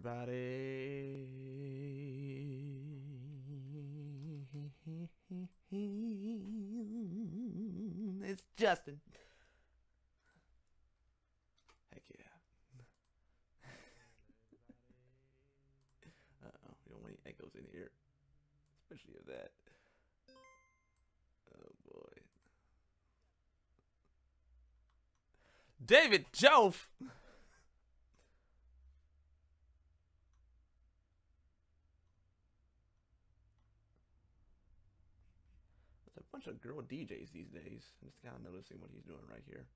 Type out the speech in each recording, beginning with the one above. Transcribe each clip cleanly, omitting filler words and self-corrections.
everybody. It's Justin. Heck yeah. Uh-oh, we don't want any echoes in here. Especially of that. Oh boy. David Jove! There's a bunch of girl DJs these days. I'm just kind of noticing what he's doing right here.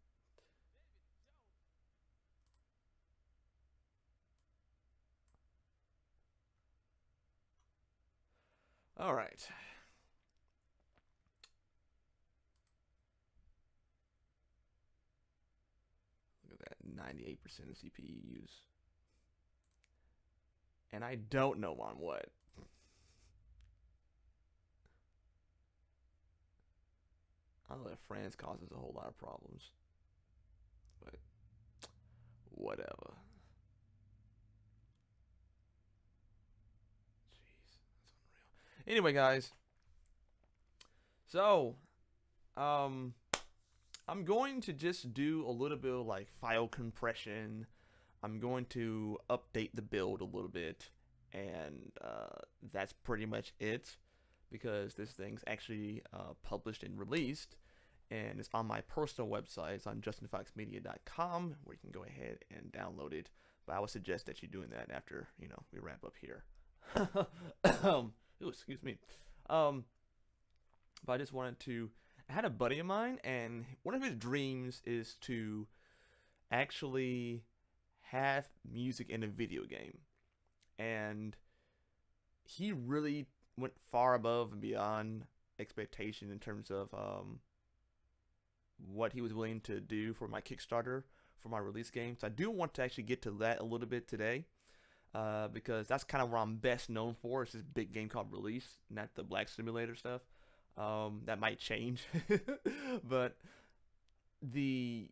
All right. Look at that, 98% of CPU use. And I don't know on what. I don't know if France causes a whole lot of problems. But whatever. Jeez, that's unreal. Anyway, guys. So, I'm going to just do a little bit of like file compression. I'm going to update the build a little bit, and that's pretty much it, because this thing's actually published and released, and it's on my personal website. It's on justinfoxmedia.com, where you can go ahead and download it. But I would suggest that you're doing that after, you know, we wrap up here. Ooh, excuse me. But I just wanted to. I had a buddy of mine, and one of his dreams is to actually have music in a video game. And he really went far above and beyond expectation in terms of what he was willing to do for my Kickstarter for my release game. So I do want to actually get to that a little bit today, because that's kind of what I'm best known for. It's this big game called Release, not the Black Simulator stuff. That might change, but he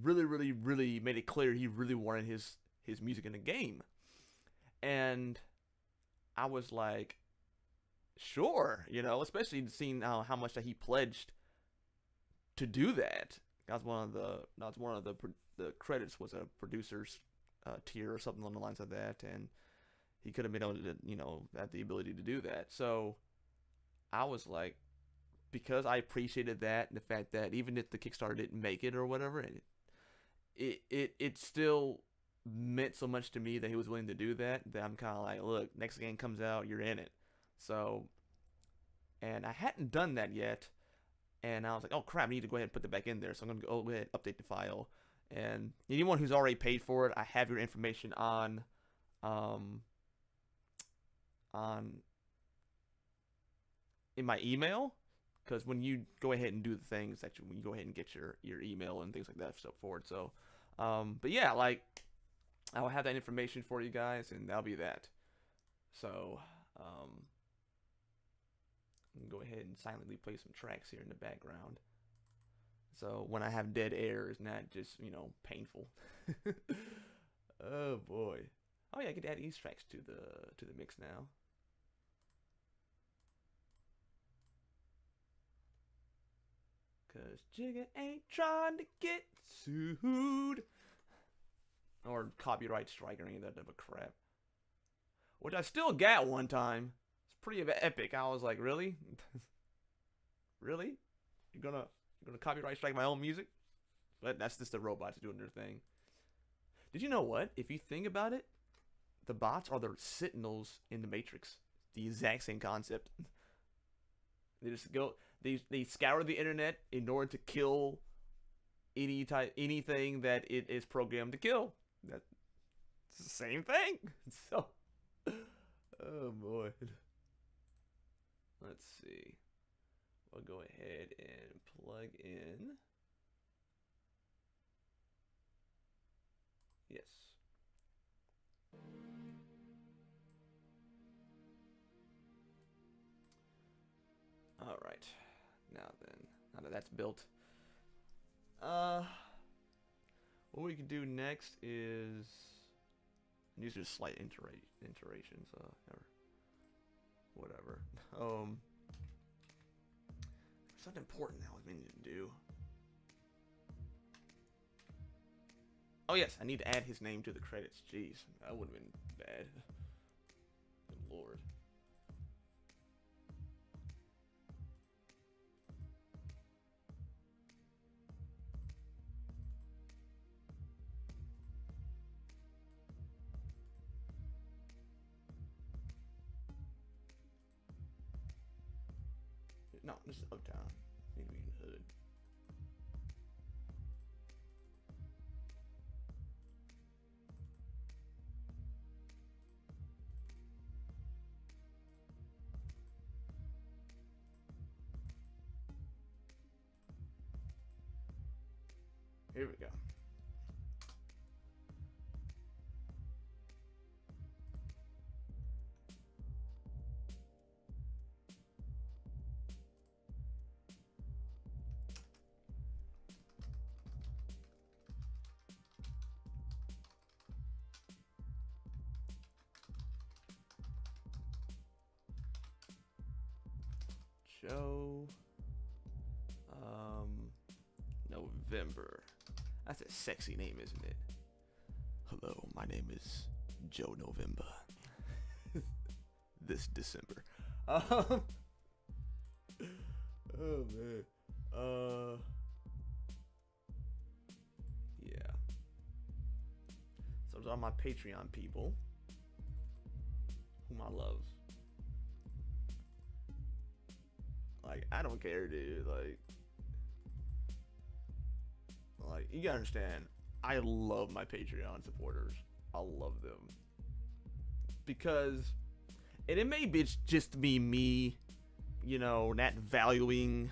really made it clear he really wanted his music in the game. And I was like, sure, you know, especially seeing how much that he pledged to do that. That's one of the credits was a producer's tier or something along the lines of that, and he could have been able to, you know, have the ability to do that. So I was like, because I appreciated that, and the fact that even if the Kickstarter didn't make it or whatever, it still meant so much to me that he was willing to do that, that I'm kind of like, look, next game comes out, you're in it. So, and I hadn't done that yet, and I was like, oh crap, I need to go ahead and put that back in there. So I'm going to go ahead and update the file. And anyone who's already paid for it, I have your information on in my email, because when you go ahead and do the things that when you go ahead and get your email and things like that stuff forward. So but yeah, like, I will have that information for you guys, and that'll be that. So go ahead and silently play some tracks here in the background, so when I have dead air, it's not just, you know, painful. Oh boy. Oh yeah, I could add these tracks to the mix now. Cause Jigga ain't trying to get sued or copyright strike or any of that type of crap, which I still got one time. It's pretty epic. I was like, really? Really? You're gonna copyright strike my own music? But that's just the robots doing their thing. Did you know what? If you think about it, the bots are the sentinels in the Matrix. The exact same concept. They just go. They scour the internet in order to kill anything that it is programmed to kill. That's the same thing. So, oh boy. Let's see. We'll go ahead and plug in. Yes. All right. Now then, now that that's built, what we can do next is These are just slight iterations, or whatever. Something important now we need to do. Oh yes, I need to add his name to the credits. Jeez, that would have been bad. Good lord. No, this is Uptown. Need to be in the hood. Here we go. Joe November. That's a sexy name, isn't it? Hello, my name is Joe November. This December. Oh man. Yeah. So those are my Patreon people, whom I love. Like, I don't care, dude. Like you gotta understand, I love my Patreon supporters. I love them because, and it may be just be me, you know, not valuing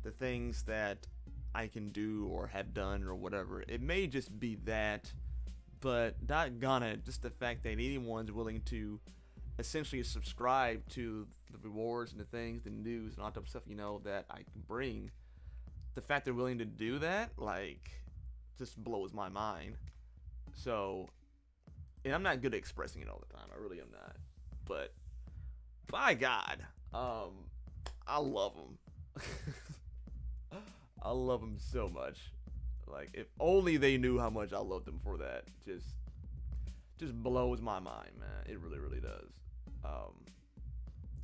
the things that I can do or have done or whatever. It may just be that, but doggone it, just the fact that anyone's willing to essentially subscribe to the rewards and the things, the news and all that type of stuff, you know, that I can bring. The fact they're willing to do that, like, just blows my mind. So, and I'm not good at expressing it all the time. I really am not. But, by God, I love them. I love them so much. Like, if only they knew how much I love them for that. Just blows my mind, man. It really, really does.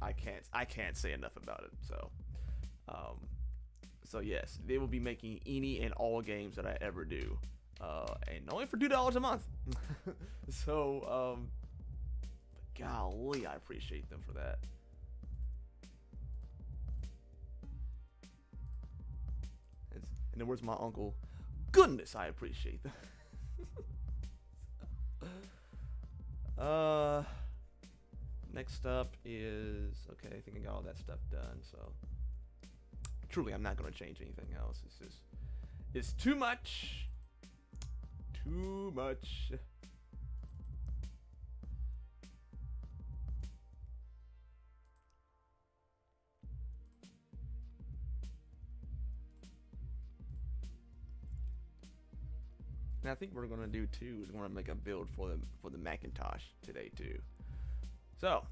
I can't say enough about it. So yes, they will be making any and all games that I ever do, and only for $2 a month. So, golly, I appreciate them for that. And then where's my uncle? Goodness, I appreciate them. Next up is, okay, I think I got all that stuff done, so truly I'm not going to change anything else. It's too much. Too much. And I think what we're gonna do too is we're gonna make a build for the Macintosh today too. So,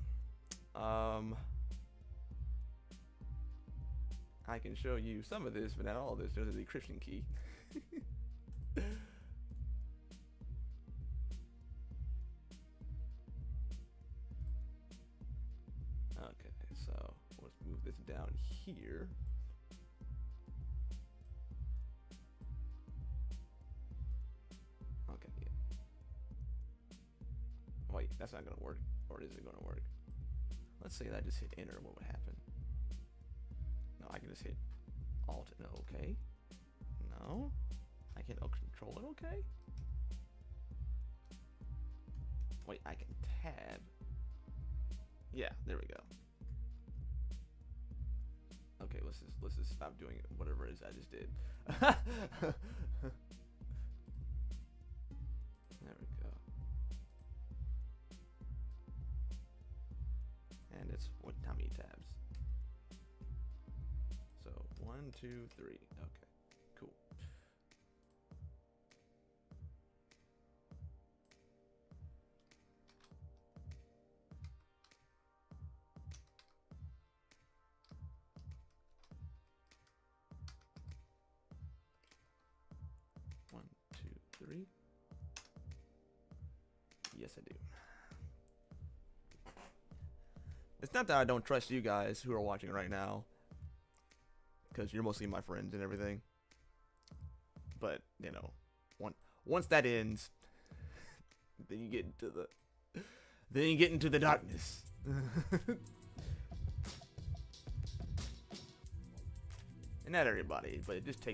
I can show you some of this, but not all of this. There's a decryption key. Okay, so let's move this down here. Okay, yeah. Wait, that's not gonna work. Or is it gonna work? Let's say that I just hit enter, what would happen? No, I can just hit alt, no, okay. No, I can control it, okay. Wait, I can tab. Yeah, there we go. Okay, let's just stop doing whatever it is I just did. There we go. And it's how many tabs? So 1, 2, 3. Okay, cool. Yes, I do. It's not that I don't trust you guys who are watching right now, because you're mostly my friends and everything. But you know, once that ends, then you get into the darkness. And not everybody, but it just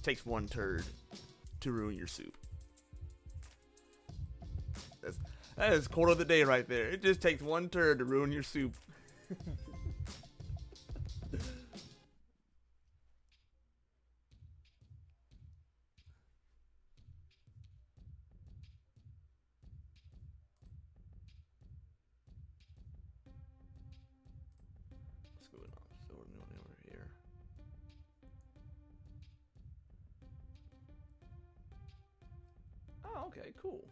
takes one turd to ruin your soup. That is quote of the day right there. It just takes one turd to ruin your soup. What's going on? So we're going over here. Oh, okay, cool.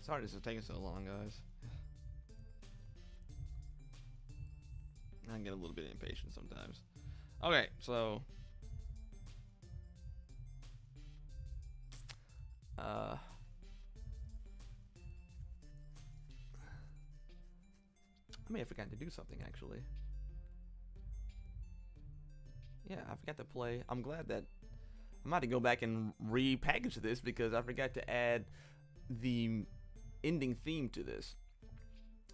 Sorry this is taking so long, guys. I get a little bit impatient sometimes. Okay, so I may have forgotten to do something actually. Yeah, I forgot to play. I'm glad that I'm about to go back and repackage this because I forgot to add the ending theme to this.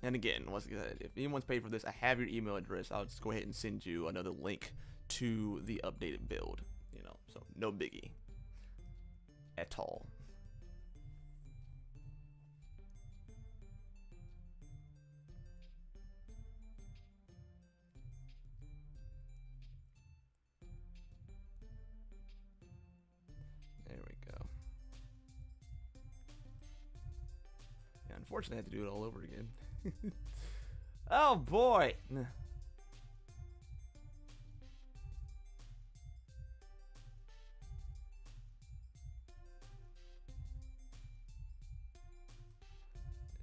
And again, once again, if anyone's paid for this, I have your email address. I'll just go ahead and send you another link to the updated build. You know, so no biggie at all. There we go. Yeah, unfortunately, I had to do it all over again. Oh boy!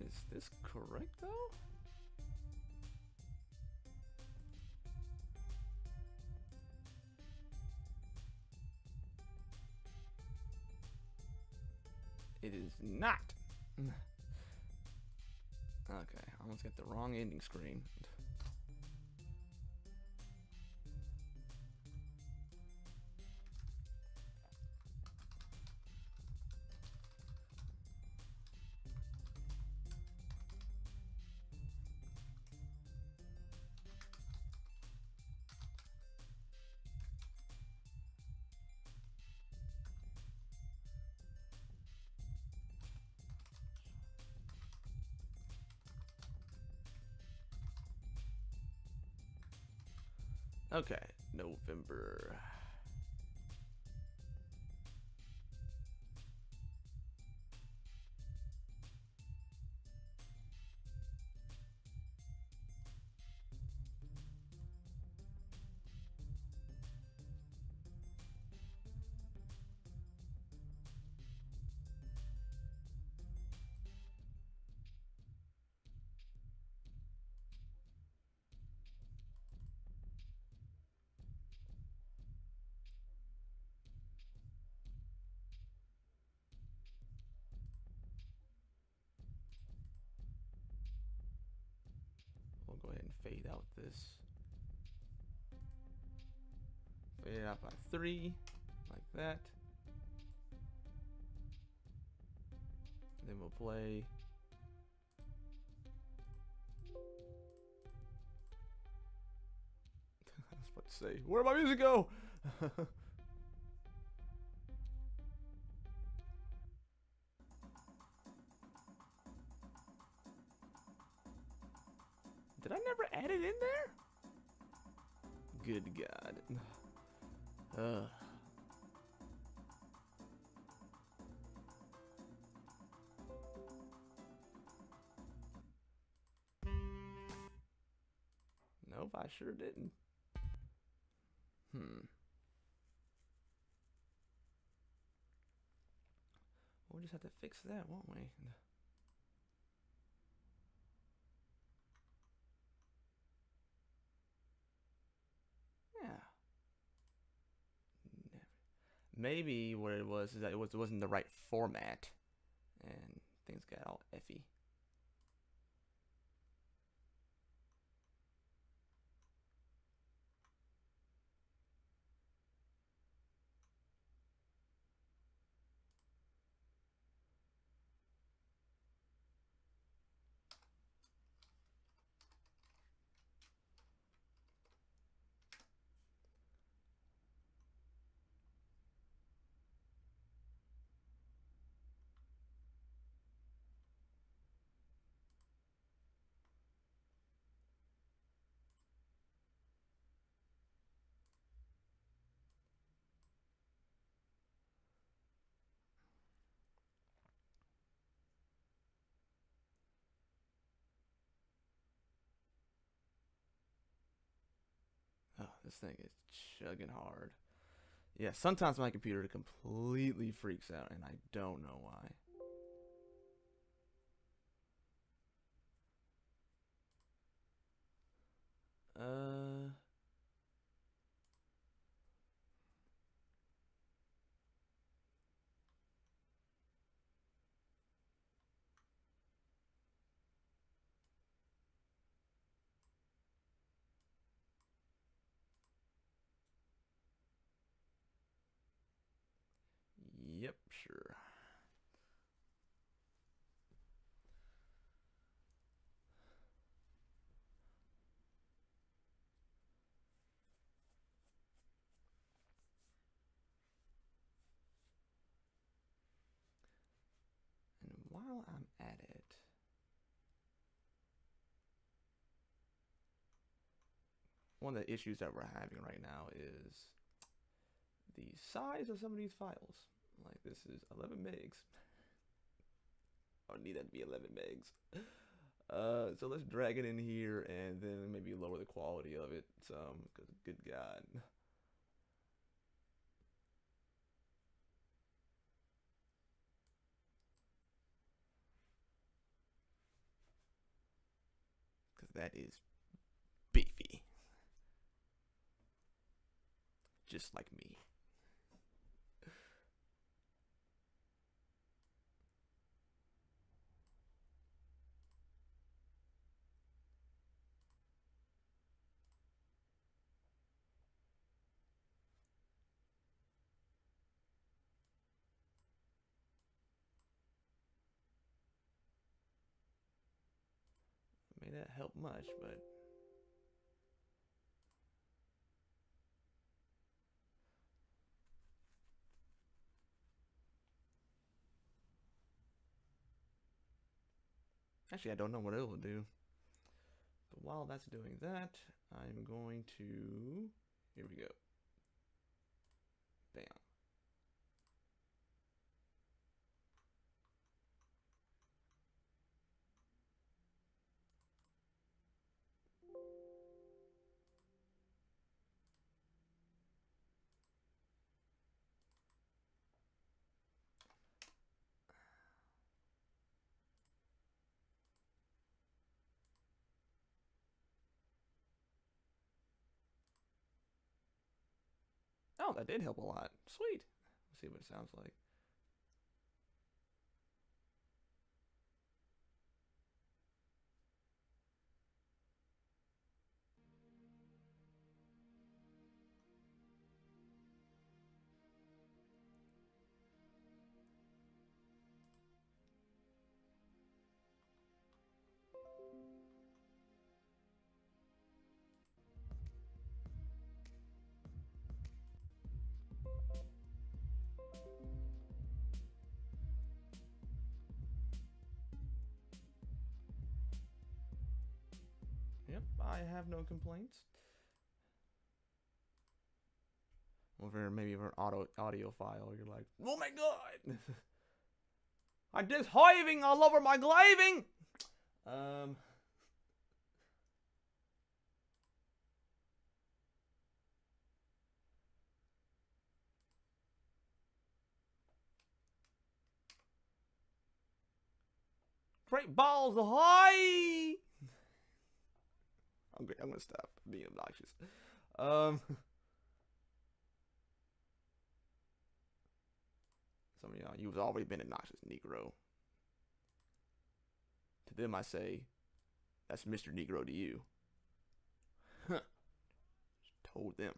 Is this correct though? It is not. Okay, I almost got the wrong ending screen. Okay, November. fade out this. Fade it out by 3, like that. And then we'll play. I was about to say, where'd my music go? Did I never add it in there? Good God. Nope, I sure didn't. We'll just have to fix that, won't we? Yeah. Maybe what it was is that it wasn't the right format, and things got all effy. Oh, this thing is chugging hard. Yeah, sometimes my computer completely freaks out, and I don't know why. Yep, sure. And while I'm at it, one of the issues that we're having right now is the size of some of these files. Like, this is 11 megs. I would need that to be 11 megs. So let's drag it in here and then maybe lower the quality of it some, because good God. Because that is beefy. Just like me. May not help much, but actually I don't know what it will do. But while that's doing that, I'm going to, here we go. Bam. Oh, that did help a lot. Sweet. Let's see what it sounds like. I have no complaints. Well, if you're maybe for an audiophile, you're like, oh my god, I'm just hiving all over my glaving. Great balls high. I'm gonna stop being obnoxious. Some of y'all, you've already been obnoxious, Negro. To them, I say, that's Mr. Negro to you. Huh. Told them.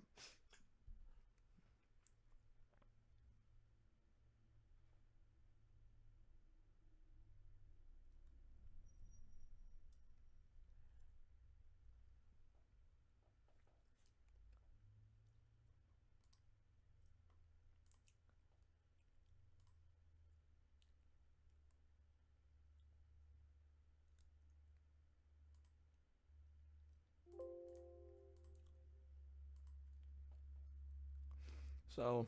So,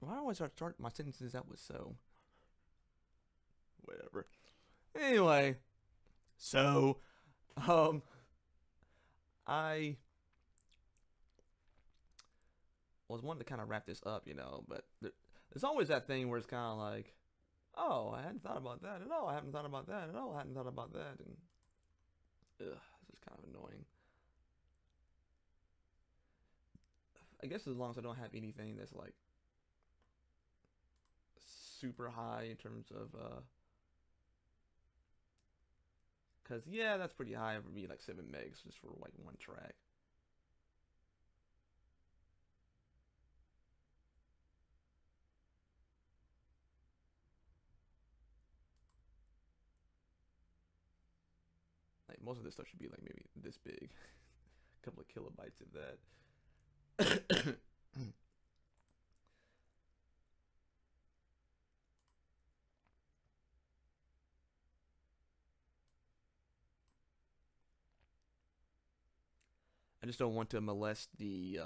why do I always start my sentences out with so? Whatever. Anyway, so, I was wanting to kind of wrap this up, but there's always that thing where it's kind of like, oh, I hadn't thought about that, and oh, I haven't thought about that, and oh, I hadn't thought about that, and ugh, this is kind of annoying. I guess as long as I don't have anything that's like super high in terms of because yeah, that's pretty high for me, like 7 megs just for like one track. Like most of this stuff should be like maybe this big, a couple of kilobytes of that. I just don't want to molest the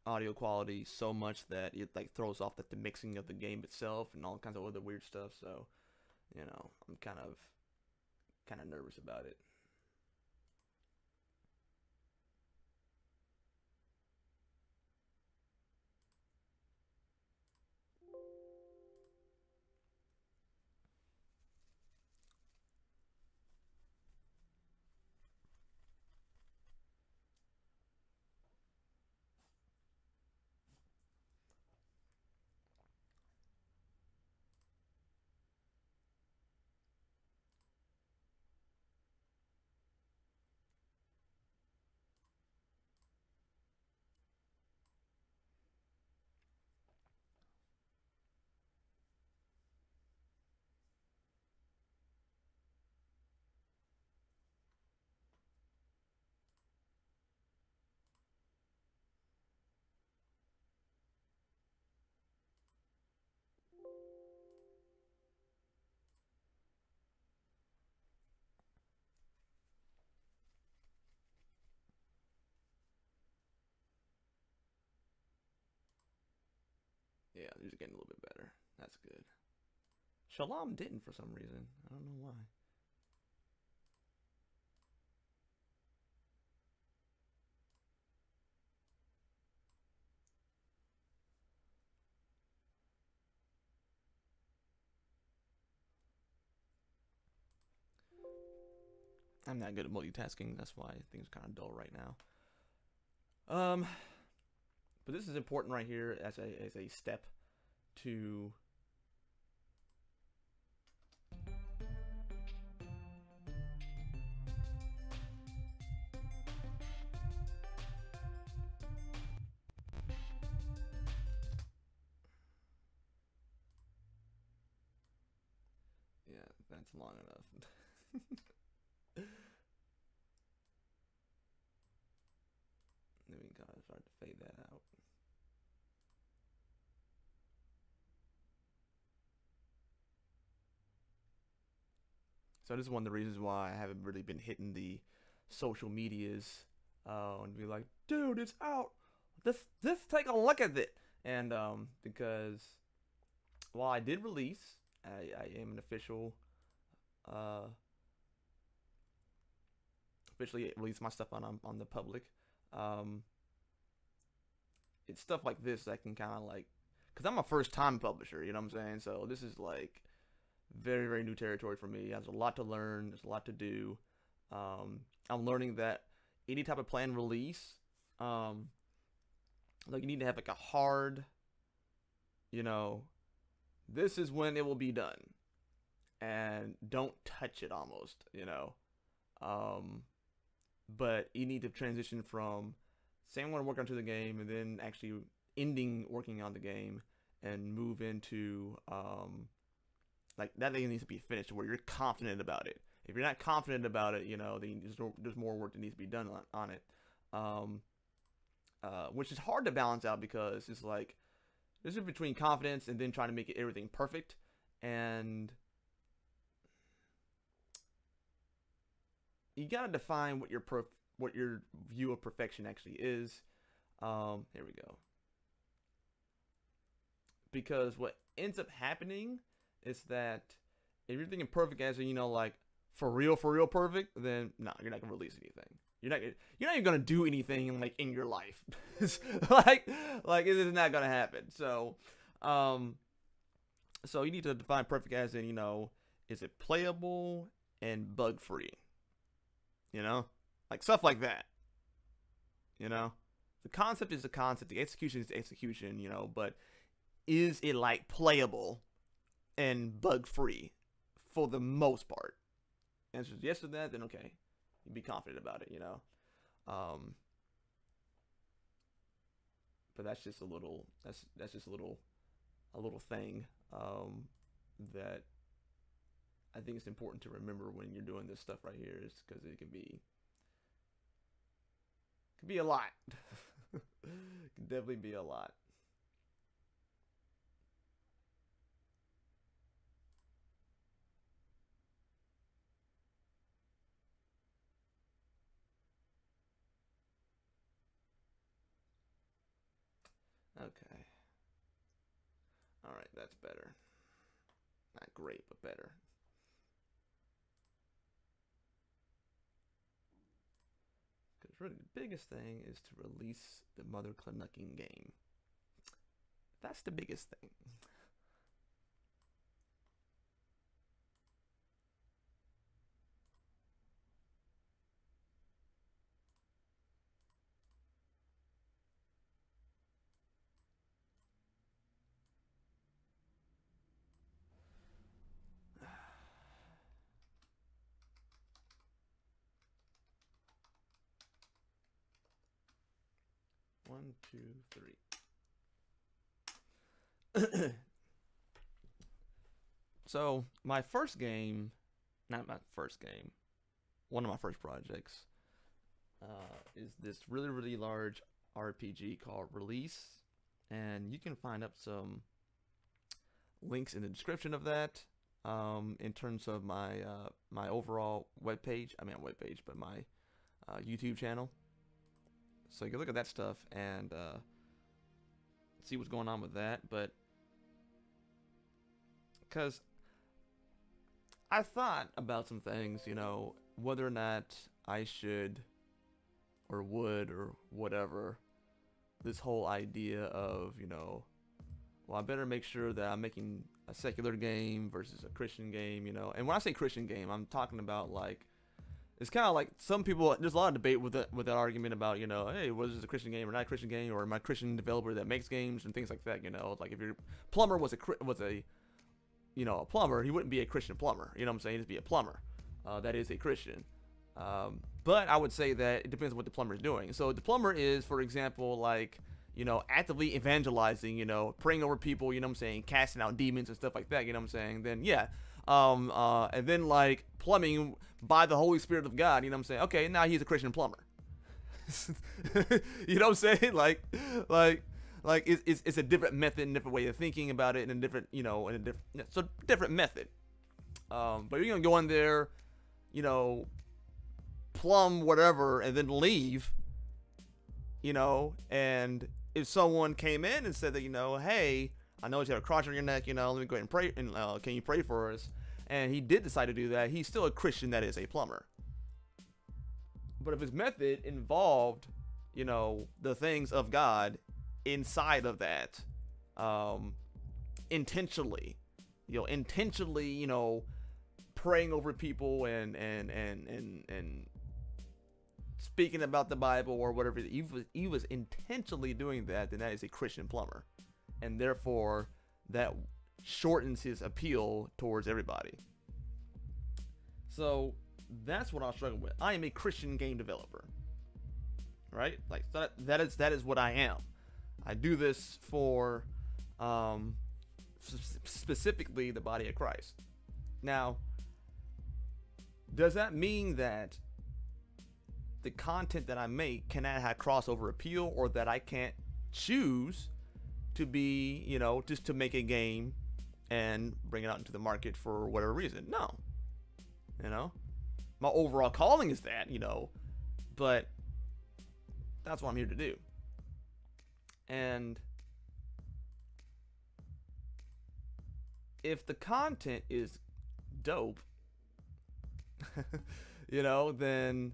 audio quality so much that it like throws off the mixing of the game itself and all kinds of other weird stuff. So, I'm kind of nervous about it. Yeah, these are getting a little bit better. That's good. Shalom didn't for some reason. I don't know why. I'm not good at multitasking. That's why things are kind of dull right now. But this is important right here as a step to yeah, that's long enough. Then we can kind of start to fade that out. So this is one of the reasons why I haven't really been hitting the social medias and be like, dude, it's out. Just take a look at it. And because while I did release, I am an officially release my stuff on the public. It's stuff like this that can kind of like, because I'm a first time publisher, you know what I'm saying? So this is like very, very new territory for me. There's a lot to learn. There's a lot to do. I'm learning that any type of planned release, like you need to have like a hard, you know, this is when it will be done, and don't touch it almost, you know. But you need to transition from saying I'm going to work onto the game and then actually ending working on the game and move into like that thing needs to be finished where you're confident about it. If you're not confident about it, you know, then there's more work that needs to be done on it, which is hard to balance out because it's like this is between confidence and then trying to make everything perfect, and you gotta define what your view of perfection actually is. Here we go. Because what ends up happening is that if you're thinking perfect as in, you know, like for real perfect, then no, you're not gonna release anything. You're not even gonna do anything like in your life. like it is not gonna happen. So so you need to define perfect as in, you know, is it playable and bug free? You know, like stuff like that. You know, the concept is the concept, the execution is the execution, you know, but is it like playable and bug free for the most part? Answer is yes to that, then okay, you be confident about it, you know. But that's just a little that's just a little thing that I think it's important to remember when you're doing this stuff right here, is because it can be a lot. It can definitely be a lot. Okay. All right, that's better. Not great, but better. Because really the biggest thing is to release the Mother Clunnucking game. That's the biggest thing. One, two, three. So my first game, not my first game, one of my first projects is this really large RPG called Release, and you can find up some links in the description of that. In terms of my my overall webpage, I mean not webpage, but my YouTube channel. So you can look at that stuff and see what's going on with that. But because I thought about some things, you know, whether or not I should or would or whatever, this whole idea of, you know, well, I better make sure that I'm making a secular game versus a Christian game, you know. And when I say Christian game, I'm talking about like, it's kind of like some people, there's a lot of debate with that argument about, you know, hey, was this a Christian game or not a Christian game, or am I a Christian developer that makes games and things like that, you know. Like if your plumber was a you know, a plumber, he wouldn't be a Christian plumber, you know what I'm saying? He'd just be a plumber. That is a Christian. But I would say that it depends on what the plumber is doing. So the plumber is, for example, like, you know, actively evangelizing, you know, praying over people, you know what I'm saying, casting out demons and stuff like that, you know what I'm saying, then yeah. And then like plumbing by the Holy Spirit of God, you know what I'm saying, okay, now he's a Christian plumber. You know what I'm saying? Like it's a different method and different way of thinking about it, and a different, you know, and a different method. But you're gonna go in there, you know, plumb whatever and then leave, you know, and if someone came in and said that, you know, hey, I know you have a cross on your neck, you know, let me go ahead and pray, and can you pray for us? And he did decide to do that, he's still a Christian that is a plumber. But if his method involved, you know, the things of God inside of that, intentionally, you know, praying over people and speaking about the Bible or whatever, he was intentionally doing that, then that is a Christian plumber. And therefore, that shortens his appeal towards everybody. So that's what I'm struggling with. I am a Christian game developer, right? Like that is what I am. I do this for specifically the body of Christ. Now, does that mean that the content that I make cannot have crossover appeal, or that I can't choose to be, you know, just to make a game and bring it out into the market for whatever reason? No. You know, my overall calling is that, you know, but that's what I'm here to do. And if the content is dope, you know, then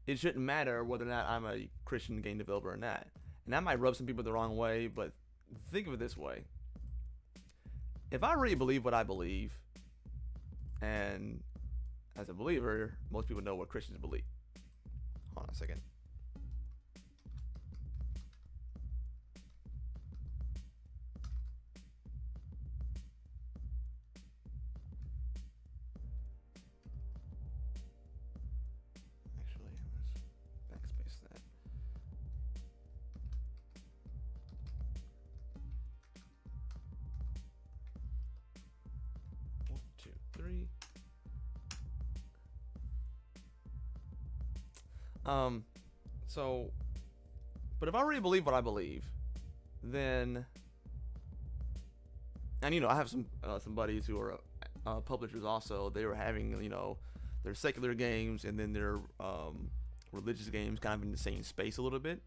it shouldn't matter whether or not I'm a Christian game developer or not. And that might rub some people the wrong way, but think of it this way. If I really believe what I believe, and as a believer, most people know what Christians believe. Hold on a second. Actually, let's backspace that. One, two, three. So, but if I really believe what I believe, then, and you know, I have some buddies who are publishers also. They were having, you know, their secular games and then their religious games kind of in the same space a little bit.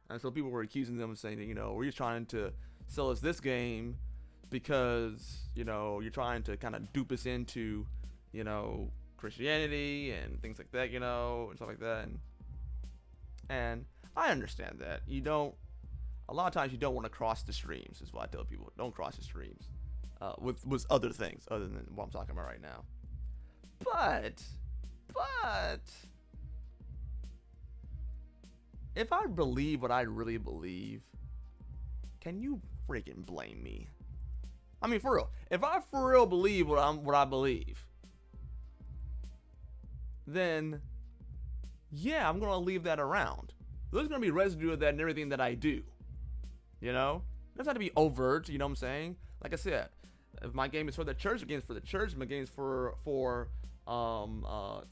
And so people were accusing them of saying that, you know, we're just trying to sell us this game because, you know, you're trying to kind of dupe us into, you know, Christianity and things like that, you know, and stuff like that. And I understand that. You don't, a lot of times you don't want to cross the streams, is what I tell people. Don't cross the streams with other things other than what I'm talking about right now. But if I believe what I really believe, can you freaking blame me? I mean, for real. If I for real believe what I believe, then yeah, I'm gonna leave that around. There's gonna be residue of that in everything that I do. You know, it doesn't have to be overt. You know what I'm saying? Like I said, if my game is for the church, the game's for the church. If my game's for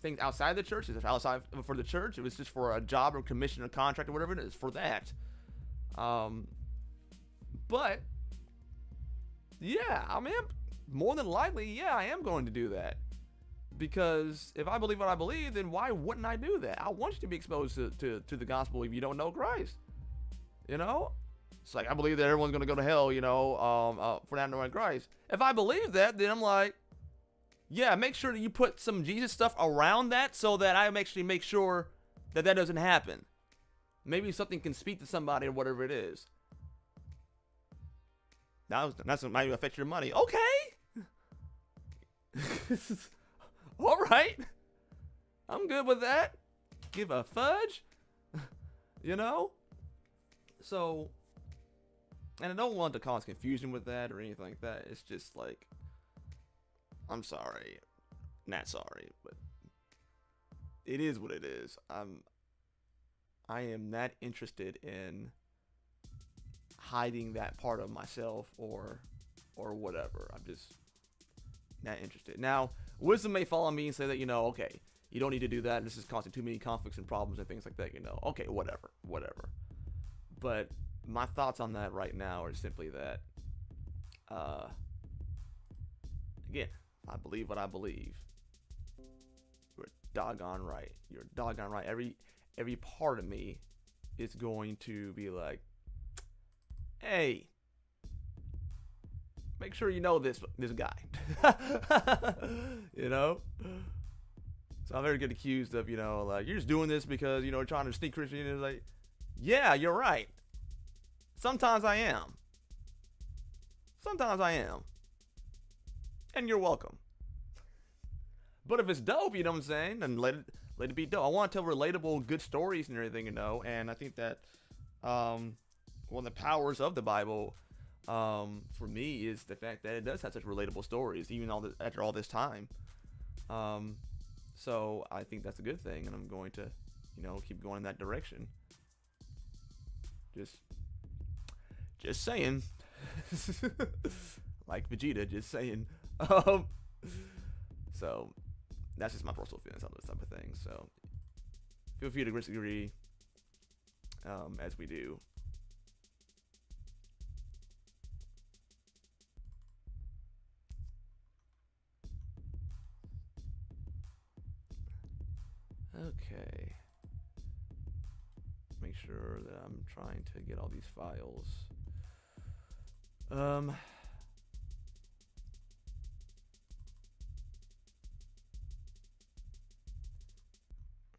things outside the church, if outside for the church, if it's just for a job or commission or contract or whatever it is, for that. But yeah, I mean, more than likely, yeah, I am going to do that. Because if I believe what I believe, then why wouldn't I do that? I want you to be exposed to the gospel if you don't know Christ. You know? It's like, I believe that everyone's going to go to hell, you know, for not knowing Christ. If I believe that, then I'm like, yeah, make sure that you put some Jesus stuff around that so that I actually make sure that that doesn't happen. Maybe something can speak to somebody or whatever it is. That's what might affect your money. Okay. All right, I'm good with that. Give a fudge, you know. So, and I don't want to cause confusion with that or anything like that. It's just like, I'm sorry, not sorry, but it is what it is. I am not interested in hiding that part of myself or whatever. I'm just not interested. Now, wisdom may follow me and say that, you know, okay, you don't need to do that. This is causing too many conflicts and problems and things like that, you know. Okay, whatever. But my thoughts on that right now are simply that, again, I believe what I believe. doggone right. You're doggone right. Every part of me is going to be like, hey, make sure you know this guy. You know? So I'm very get accused of, like, you're just doing this because, trying to sneak Christianity. It's like, yeah, you're right. Sometimes I am. Sometimes I am. And you're welcome. But if it's dope, you know what I'm saying, then let it be dope. I want to tell relatable, good stories and everything, and I think that one of the powers of the Bible, for me, is the fact that it does have such relatable stories, even after all this time. So I think that's a good thing, and I'm going to, keep going in that direction. Just saying. Like Vegeta, just saying. So that's just my personal feelings on this type of thing. So feel free to disagree, as we do. Okay. Make sure that I'm trying to get all these files.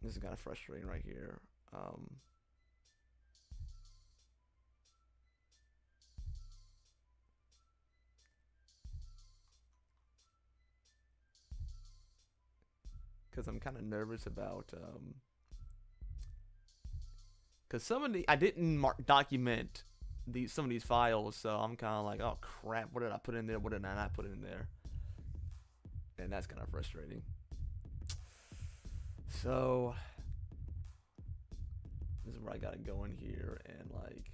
This is kind of frustrating right here. Because I'm kind of nervous about, because I didn't document some of these files, so I'm kind of like, oh crap, what did I put in there? What did I not put in there? And that's kind of frustrating. So this is where I gotta go in here and like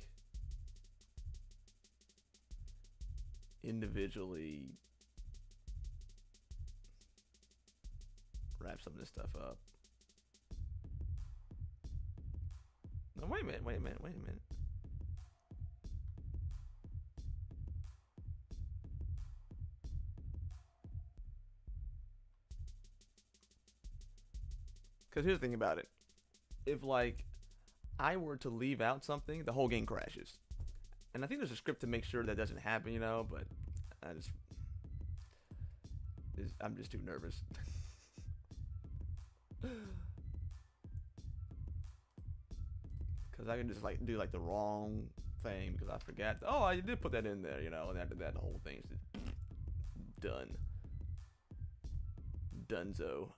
individually wrap some of this stuff up. No, wait a minute. Because here's the thing about it. If, like, I were to leave out something, the whole game crashes. And I think there's a script to make sure that doesn't happen, but I'm just too nervous. Because I can just, like, do, like, the wrong thing because I forgot. Oh, I did put that in there, and after that, the whole thing's just done. Dunzo.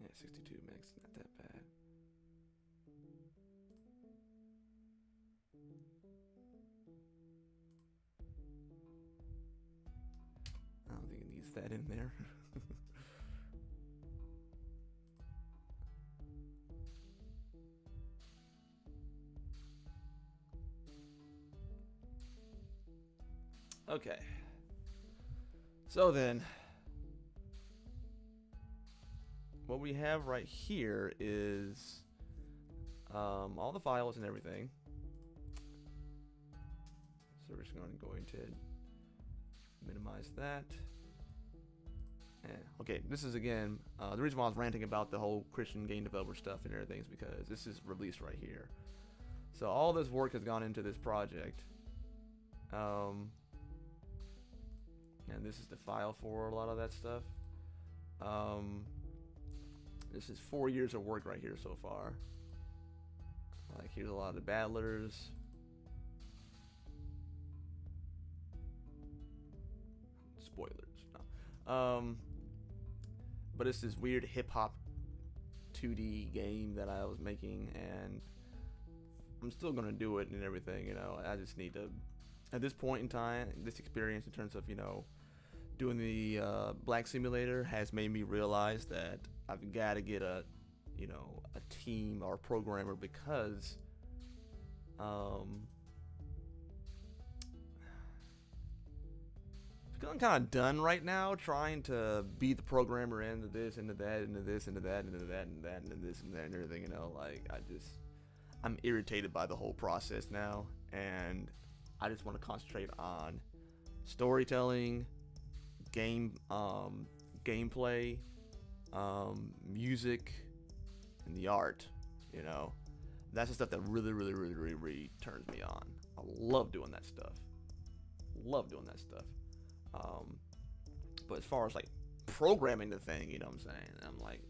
Yeah, 62 megs, not that bad. I don't think it needs that in there. Okay. So then, what we have right here is all the files and everything. So we're just going to minimize that. Okay, this is again the reason why I was ranting about the whole Christian game developer stuff and everything is because this is released right here. So all this work has gone into this project. And this is the file for a lot of that stuff. This is 4 years of work right here so far. Like, here's a lot of the battlers. Spoilers. No. But it's this weird hip-hop 2D game that I was making, and I'm still gonna do it and everything, I just need to, at this point in time, this experience in terms of, doing the Black Simulator has made me realize that I've got to get a team or a programmer because I'm kind of done right now trying to be the programmer into this, into that, into this, into that, into that, and that, into this, and that, and everything. You know, like I'm irritated by the whole process now, and I just want to concentrate on storytelling, gameplay, music, and the art. You know, that's the stuff that really, really, really, really, really turns me on. I love doing that stuff. Love doing that stuff. But as far as like programming the thing, you know what I'm saying? I'm like,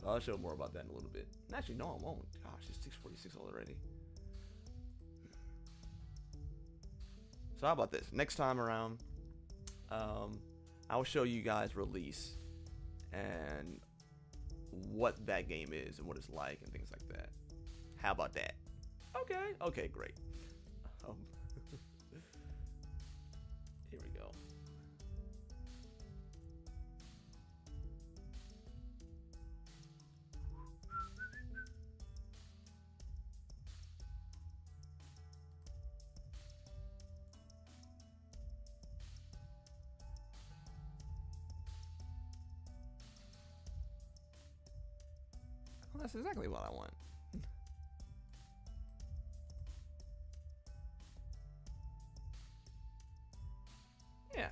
I'll show more about that in a little bit. Actually, no, I won't. Gosh, it's 6:46 already. So how about this? Next time around, I will show you guys release and what that game is and what it's like and things like that. How about that? Okay. Okay, great. Here we go. Well, that's exactly what I want. Yeah.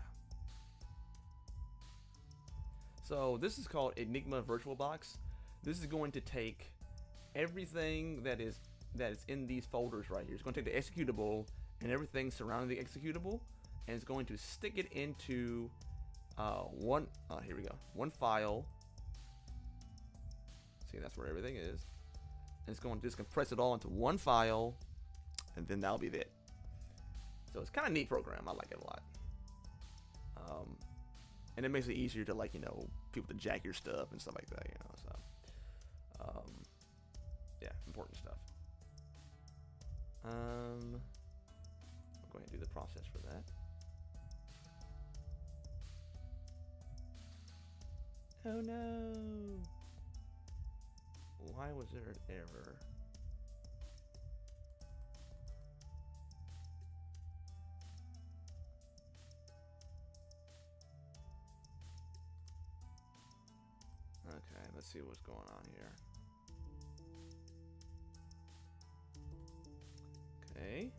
So this is called Enigma VirtualBox. This is going to take everything that is in these folders right here. It's going to take the executable and everything surrounding the executable, and it's going to stick it into here we go. One file. See, that's where everything is. And it's going to just compress it all into one file, and then that'll be it. So it's kind of neat program. I like it a lot. And it makes it easier to, like, you know, people to jack your stuff and stuff like that, you know. So, yeah, important stuff. I'll go ahead and do the process for that. Oh no! Why was there an error? Okay, let's see what's going on here. Okay.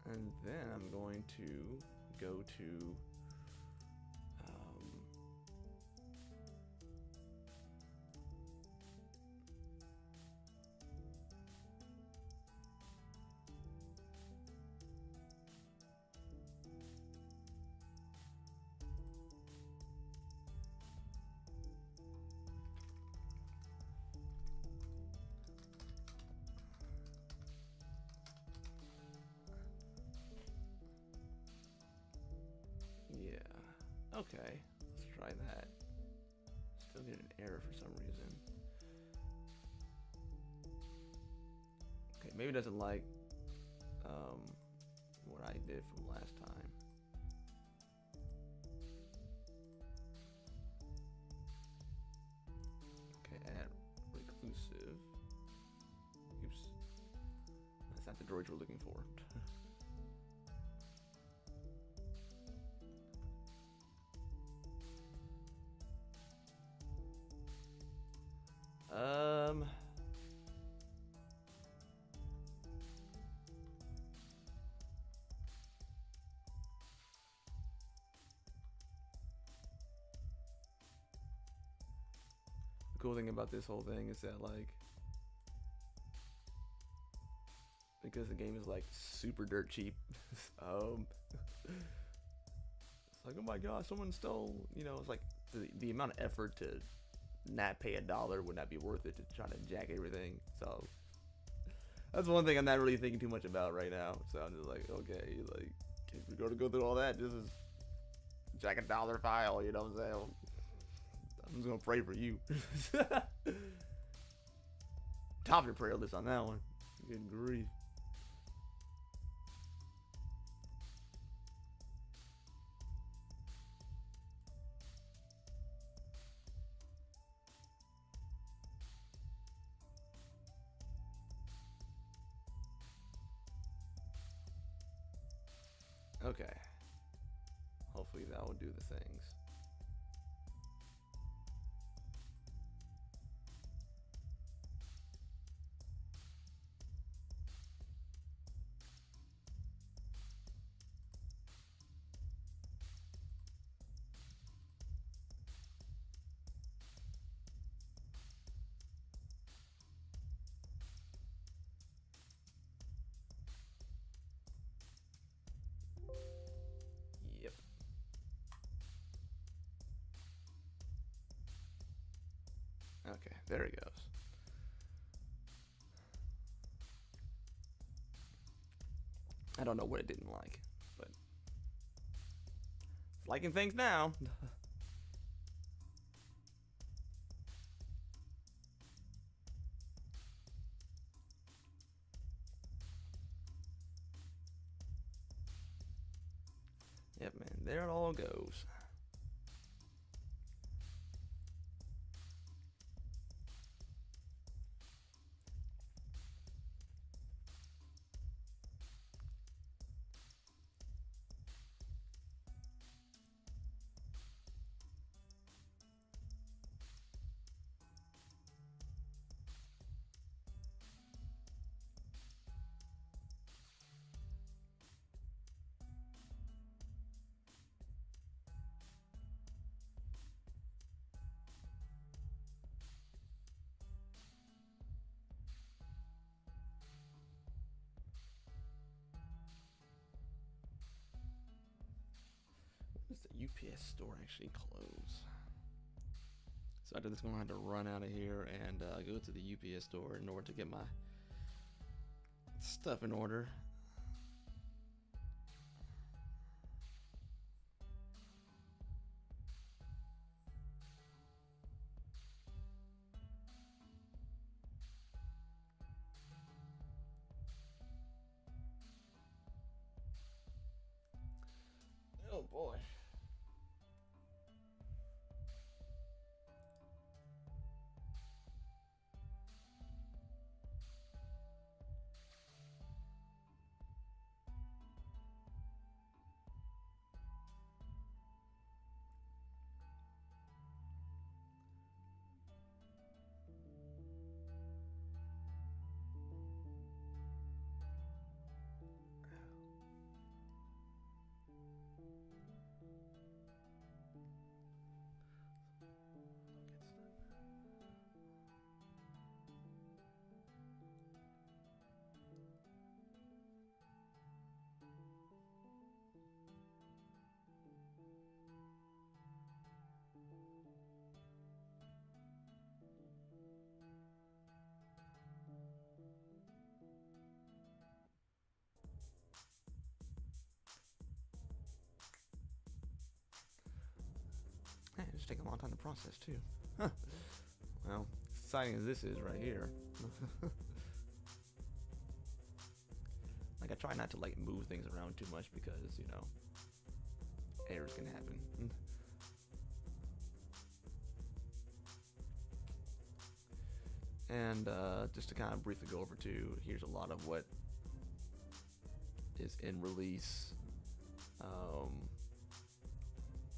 And then I'm going to go to okay, let's try that. Still get an error for some reason. Okay, maybe it doesn't like what I did from last time. Okay, add reclusive. Oops. That's not the droid we're looking for. The cool thing about this whole thing is that, like, because the game is like super dirt cheap, it's like, oh my gosh, someone stole, you know, it's like the amount of effort to not pay $1 would not be worth it to try to jack everything. So that's one thing I'm not really thinking too much about right now. So I'm just like, okay, like, if we're gonna go through all that, just is jack $1 file, you know what I'm saying? I'm just gonna pray for you. Top your prayer list on that one. Good grief. Okay. Hopefully that will do the things. Yep. Okay, there he goes. I don't know what it didn't like, but it's liking things now. Yep, man, there it all goes. Does the UPS store actually close? So after this, I'm gonna have to run out of here and go to the UPS store in order to get my stuff in order. Oh boy. Man, it's taking a long time to process too. Huh. Well, exciting as this is right here. Like, I try not to like move things around too much because, you know, errors can happen. And just to kind of briefly go over too, here's a lot of what is in release.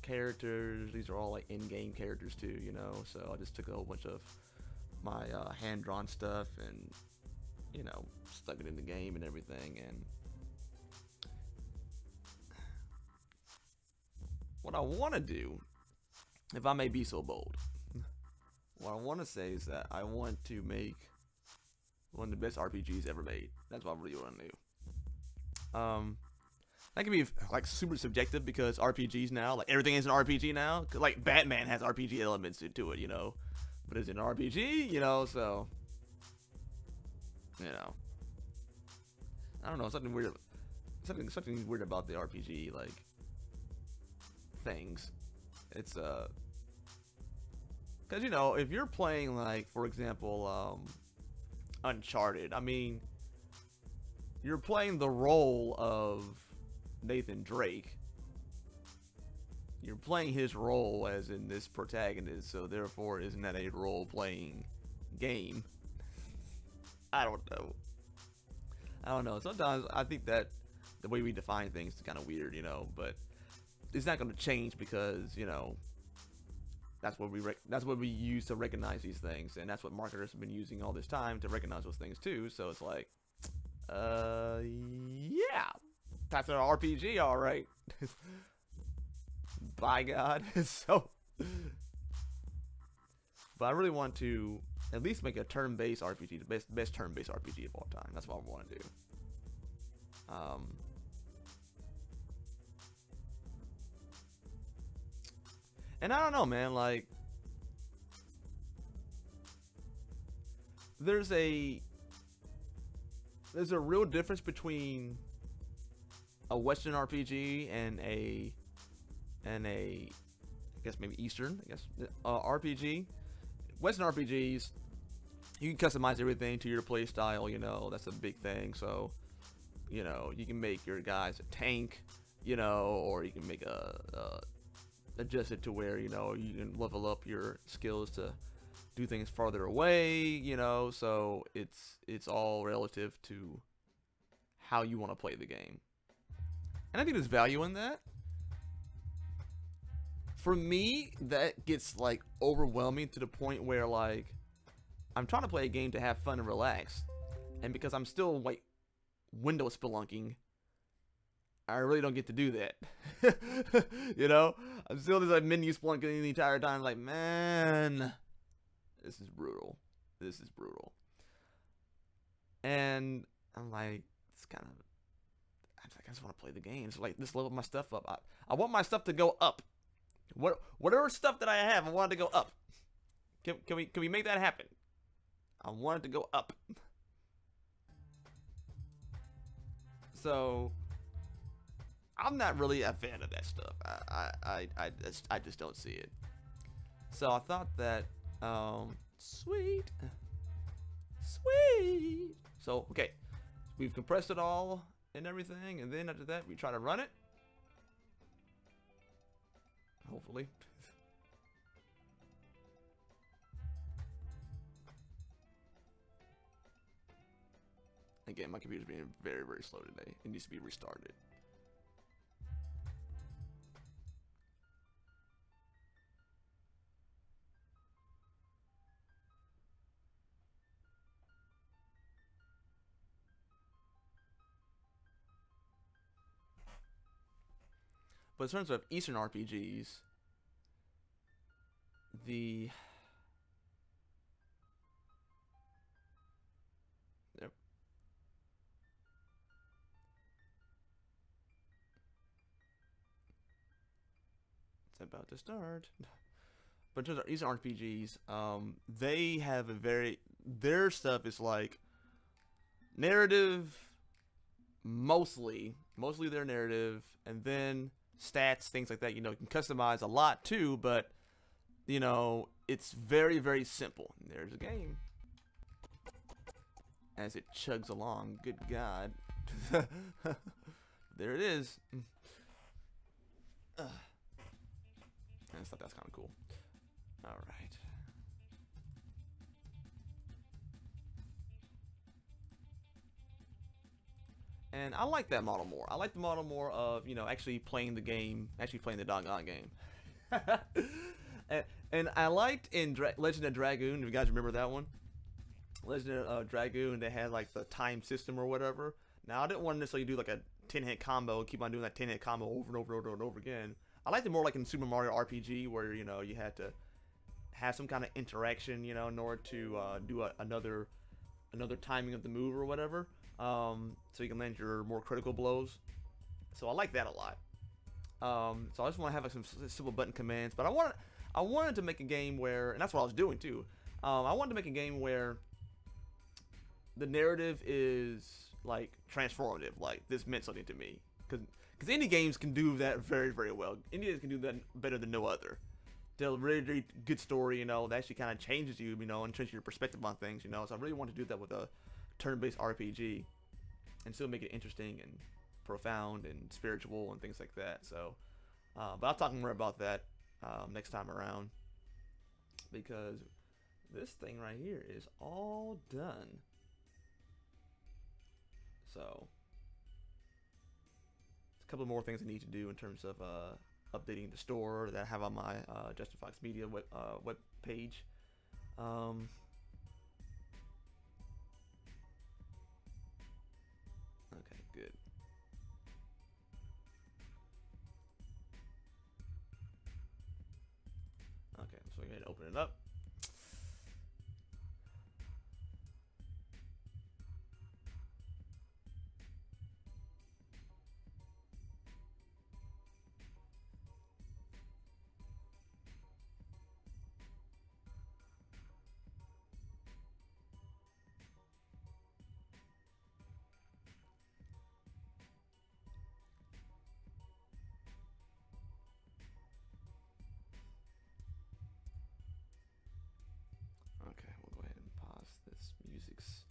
Characters, these are all like in-game characters too, you know, so I just took a whole bunch of my hand-drawn stuff and, you know, stuck it in the game and everything. And what I want to do, if I may be so bold, what I want to say is that I want to make one of the best RPGs ever made. That's what I really want to do. That can be like super subjective because RPGs now, like everything is an RPG now. Cause like Batman has RPG elements to it, you know, but is it an RPG, you know? So, you know, I don't know, something weird about the RPG like things. It's because, you know, if you're playing like, for example, Uncharted, I mean, you're playing the role of Nathan Drake. You're playing his role as in this protagonist, so therefore isn't that a role-playing game? I don't know. Sometimes I think that the way we define things is kind of weird, you know. But it's not going to change because, you know, that's what we use to recognize these things, and that's what marketers have been using all this time to recognize those things too. So it's like, yeah, that's an RPG, all right. By God. So, but I really want to at least make a turn-based RPG, the best turn-based RPG of all time. That's what I want to do. And I don't know, man, like, there's a real difference between a Western RPG and a I guess maybe Eastern, RPG. Western RPGs, you can customize everything to your play style, you know, that's a big thing. So, you know, you can make your guys a tank, you know, or you can make adjust it to where, you know, you can level up your skills to do things farther away, you know. So it's all relative to how you want to play the game, and I think there's value in that. For me, that gets like overwhelming to the point where, like, I'm trying to play a game to have fun and relax, and because I'm still like window spelunking, I really don't get to do that. You know, I'm still just like menu spelunking the entire time. Like, man, this is brutal. This is brutal. And I'm like, it's kind of, I just want to play the game. So like, just level my stuff up. I want my stuff to go up. Whatever stuff that I have, I want it to go up. Can we make that happen? I want it to go up. So I'm not really a fan of that stuff. I just don't see it. So I thought that sweet. So okay, we've compressed it all and everything, and then after that we try to run it. Hopefully. Again, my computer's being very, very slow today. It needs to be restarted. But in terms of Eastern RPGs, the yep. It's about to start. But in terms of Eastern RPGs, they have a their stuff is like narrative, mostly their narrative, and then stats, things like that. You know, you can customize a lot too, but you know, it's very, very simple. And there's a game as it chugs along. Good God. There it is. I just thought that's kind of cool. All right. And I like that model more. I like the model more of, you know, actually playing the game, actually playing the doggone game. and I liked in Legend of Dragoon, if you guys remember that one. Legend of Dragoon, they had like the time system or whatever. Now, I didn't want to necessarily do like a 10-hit combo and keep on doing that 10-hit combo over and over and over and over again. I liked it more like in Super Mario RPG, where, you know, you had to have some kind of interaction, you know, in order to do another timing of the move or whatever. So you can land your more critical blows. So I like that a lot. So I just want to have like some simple button commands, but I wanted to make a game where, and that's what I was doing too. I wanted to make a game where the narrative is like transformative. Like, this meant something to me, because indie games can do that very, very well. Indie games can do that better than no other. Tell a really, really good story, you know, that actually kind of changes you, you know, and changes your perspective on things, you know. So I really want to do that with a turn-based RPG and still make it interesting and profound and spiritual and things like that. So, but I'll talk more about that next time around, because this thing right here is all done. So a couple more things I need to do in terms of updating the store that I have on my Justin Fox Media web page. Okay, good. Okay, so we're going to open it up. Okay, we'll go ahead and pause this music's.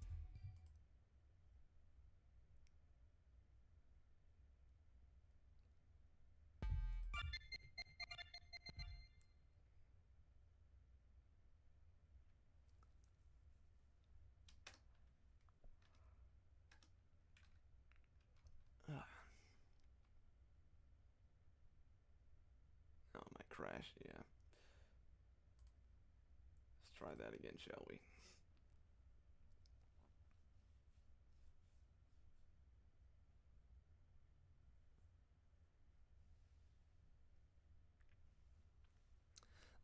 Oh, it might crash, yeah. Let's try that again, shall we?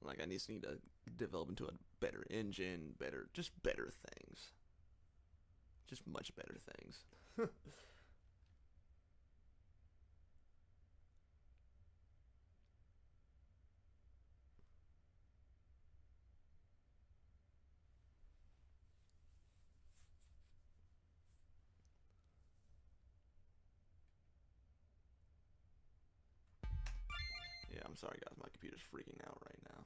Like, I just need to develop into a better engine, just better things. Just much better things. Yeah, I'm sorry guys, my computer's freaking out right now.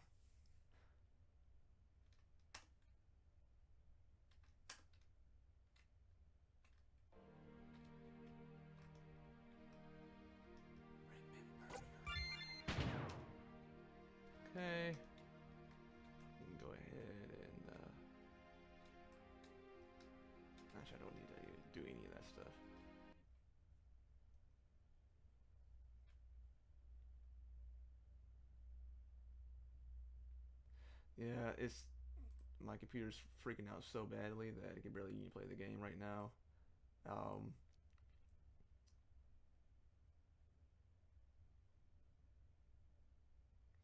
Okay. We can go ahead and actually I don't need to do any of that stuff. Yeah, my computer's freaking out so badly that I can barely even play the game right now.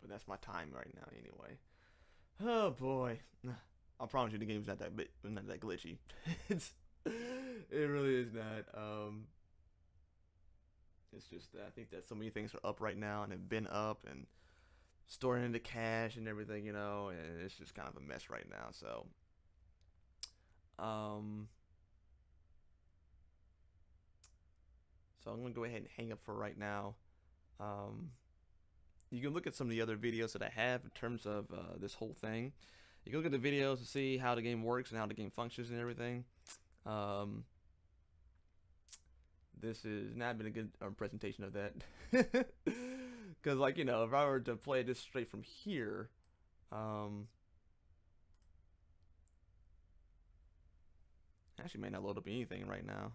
But that's my time right now anyway. Oh boy. I promise you the game's not that glitchy. It really is not. It's just that I think that so many things are up right now and have been up and storing into cache and everything, you know, and it's just kind of a mess right now. So so I'm gonna go ahead and hang up for right now. You can look at some of the other videos that I have in terms of this whole thing. You can look at the videos to see how the game works and how the game functions and everything. This has not been a good presentation of that. Because, like, you know, if I were to play this straight from here, actually may not load up anything right now.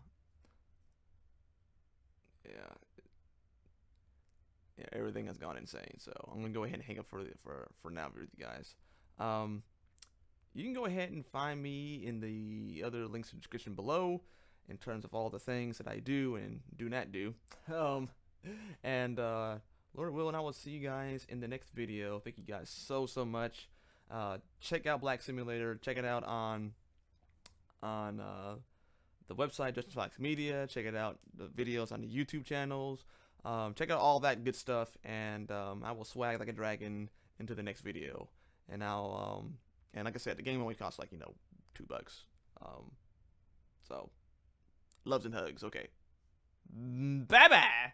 Yeah, everything has gone insane. So I'm gonna go ahead and hang up for now with you guys. You can go ahead and find me in the other links in the description below in terms of all the things that I do and do not do. And Lord willing, I will see you guys in the next video. Thank you guys so much. Check out Black Simulator. Check it out on the website Justin Fox Media. Check it out, the videos on the YouTube channels. Check out all that good stuff, and I will swag like a dragon into the next video. And and like I said, the game only costs like, you know, $2. So loves and hugs. Okay, bye bye.